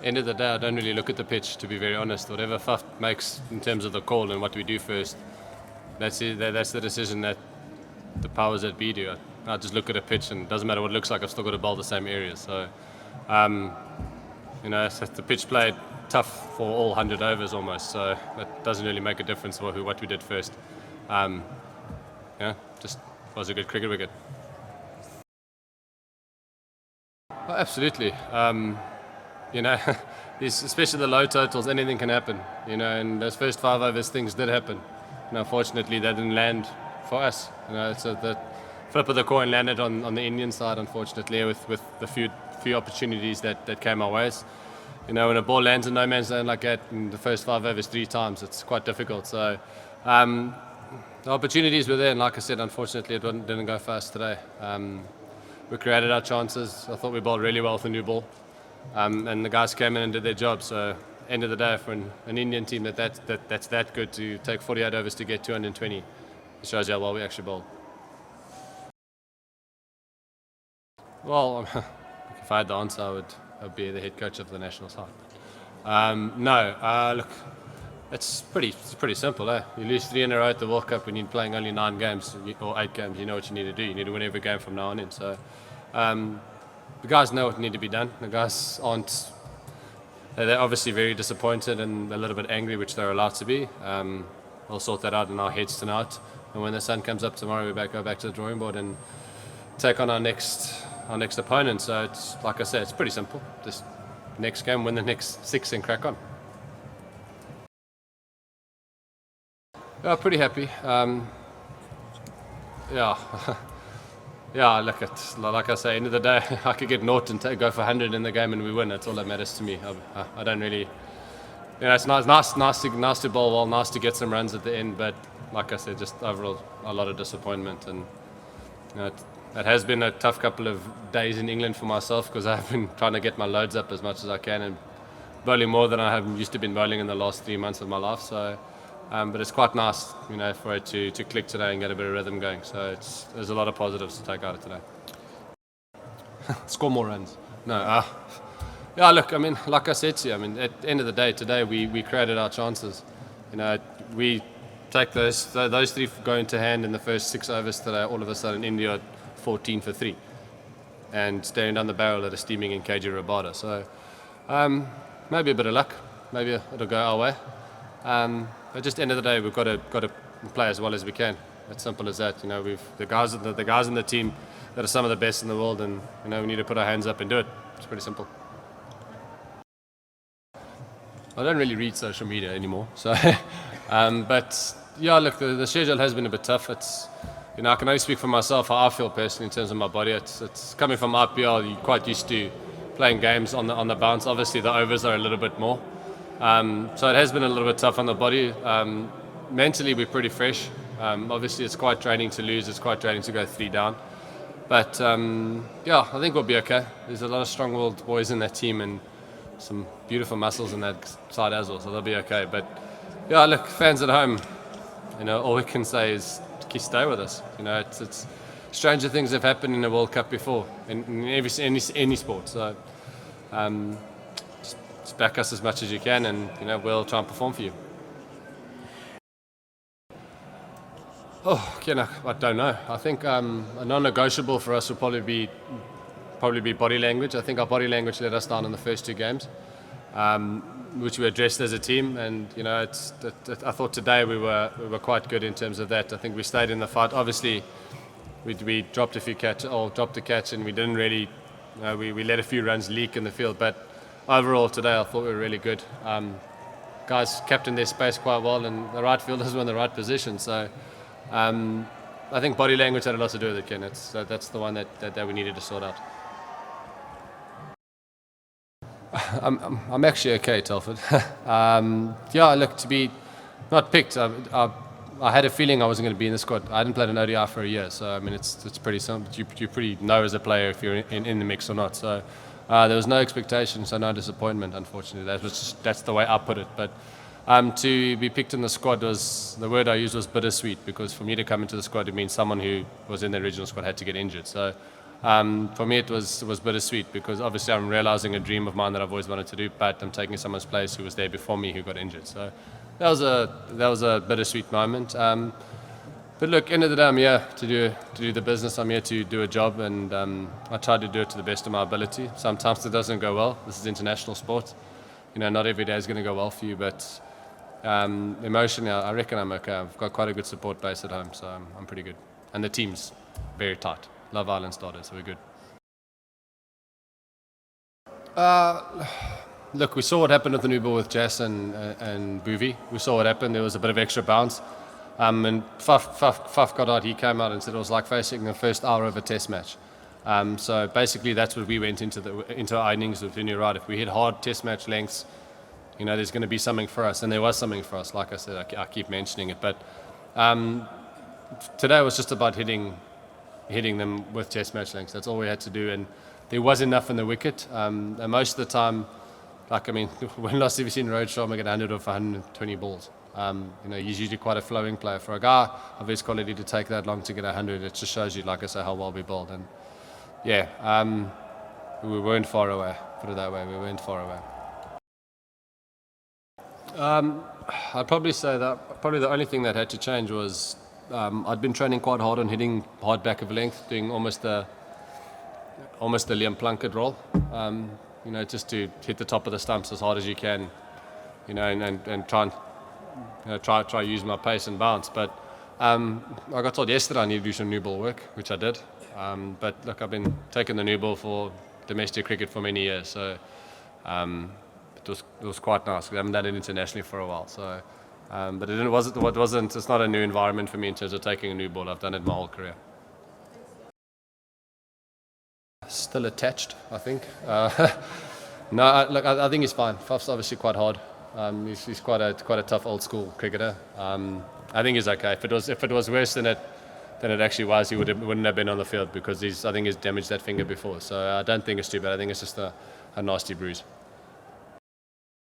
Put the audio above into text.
end of the day, I don't really look at the pitch, to be very honest. Whatever Faf makes in terms of the call and what we do first, that's it. That's the decision that the powers that be do. I just look at a pitch, and it doesn't matter what it looks like, I've still got to bowl the same areas. So, so the pitch played tough for all 100 overs almost, so that doesn't really make a difference for what we did first. Just was a good cricket wicket. Oh, absolutely. Especially the low totals, anything can happen. And those first 5 overs, things did happen. Unfortunately, that didn't land for us. So the flip of the coin landed on the Indian side, unfortunately, with the few opportunities that came our ways. When a ball lands in no man's land like that in the first 5 overs 3 times, it's quite difficult. So the opportunities were there, and like I said, unfortunately, it didn't go fast today. We created our chances. I thought we bowled really well with the new ball, and the guys came in and did their job. So, end of the day, for an Indian team that's that good to take 48 overs to get 220, it shows you how well we actually bowled. Well, if I had the answer, I would be the head coach of the national side. Look, it's pretty simple. You lose 3 in a row at the World Cup when you're playing only 9 games or 8 games. You know what you need to do. You need to win every game from now on in. So the guys know what needs to be done. The guys aren't. They're obviously very disappointed and a little bit angry, which they're allowed to be. We'll sort that out in our heads tonight. And when the sun comes up tomorrow, we go back to the drawing board and take on our next opponent. So it's like I said, it's pretty simple. Just next game, win the next 6 and crack on. Yeah, pretty happy. Look, like I say, end of the day, I could get naught and go for 100 in the game and we win. That's all that matters to me. I don't really, it's nice to bowl well, nice to get some runs at the end, but like I said, just overall a lot of disappointment. And it has been a tough couple of days in England for myself because I've been trying to get my loads up as much as I can and bowling more than I have used to been bowling in the last 3 months of my life. So. But it's quite nice, for it to click today and get a bit of rhythm going. So there's a lot of positives to take out of today. Score more runs. No. Look, like I said to you, at the end of the day today, we created our chances. We take those 3 go into hand in the first 6 overs today. All of a sudden, India 14 for 3, and staring down the barrel at a steaming in KG Rabada. So maybe a bit of luck. Maybe it'll go our way. But just end of the day, we've got to play as well as we can. It's simple as that. We've the guys in the team that are some of the best in the world, and we need to put our hands up and do it. It's pretty simple. I don't really read social media anymore, so but look, the schedule has been a bit tough. It's I can only speak for myself how I feel personally in terms of my body. It's coming from IPL. You're quite used to playing games on the bounce. Obviously, the overs are a little bit more. So it has been a little bit tough on the body. Mentally, we're pretty fresh. Obviously, it's quite draining to lose. It's quite draining to go 3 down. But I think we'll be okay. There's a lot of strong-willed boys in that team and some beautiful muscles in that side as well. So they'll be okay. But look, fans at home, all we can say is stay with us. It's stranger things have happened in the World Cup before in any sport. So. Just back us as much as you can, and we'll try and perform for you. I don't know. I think a non-negotiable for us will probably be body language. I think our body language let us down in the first 2 games, which we addressed as a team. And I thought today we were quite good in terms of that. I think we stayed in the fight. Obviously, we dropped a catch, and we didn't really. We let a few runs leak in the field, but. Overall today I thought we were really good. Guys kept in their space quite well, and the right fielders were in the right position. So I think body language had a lot to do with it, Ken. That's the one that we needed to sort out. I'm actually okay, Telford. Look, to be not picked, I had a feeling I wasn't going to be in the squad. I hadn't played an ODI for a year, so it's pretty simple. You pretty know as a player if you're in the mix or not. So. There was no expectation, so no disappointment, unfortunately. That's the way I put it. But to be picked in the squad the word I used was bittersweet, because for me to come into the squad, it means someone who was in the original squad had to get injured. So For me, it was bittersweet because obviously I'm realizing a dream of mine that I've always wanted to do, but I'm taking someone's place who was there before me who got injured. So that was a bittersweet moment. But look, end of the day, I'm here to do the business. I'm here to do a job, and I try to do it to the best of my ability. Sometimes it doesn't go well. This is international sport. Not every day is going to go well for you, but emotionally, I reckon I'm okay. I've got quite a good support base at home, so I'm pretty good. And the team's very tight. Love Island started, so we're good. Look, we saw what happened with the new ball with Jess and Boovie. We saw what happened. There was a bit of extra bounce. And Faf got out. He came out and said it was like facing the first hour of a test match. So basically, that's what we went into our innings with. You're right. If we hit hard test match lengths, there's going to be something for us, and there was something for us. Like I said, I keep mentioning it, but today was just about hitting them with test match lengths. That's all we had to do, and there was enough in the wicket. And most of the time, when last have you seen Roadshaw get 100 off 120 balls? He's usually quite a flowing player. For a guy of his quality to take that long to get 100, it just shows you, like I say, how well we bowled. And we weren't far away. Put it that way, we weren't far away. I'd probably say that probably the only thing that had to change was I'd been training quite hard on hitting hard back of length, doing almost the Liam Plunkett roll. Just to hit the top of the stumps as hard as you can, and try use my pace and bounce. But I got told yesterday I need to do some new ball work, which I did. But look, I've been taking the new ball for domestic cricket for many years, so it was quite nice. We haven't done it internationally for a while, so but it wasn't. It's not a new environment for me in terms of taking a new ball. I've done it my whole career. Still attached, I think. No, look, I think he's fine. Faf's obviously quite hard. He's quite a tough old school cricketer. I think he's okay. If it was worse than it actually was, he wouldn't have been on the field because I think he's damaged that finger before. So I don't think it's too bad. I think it's just a nasty bruise.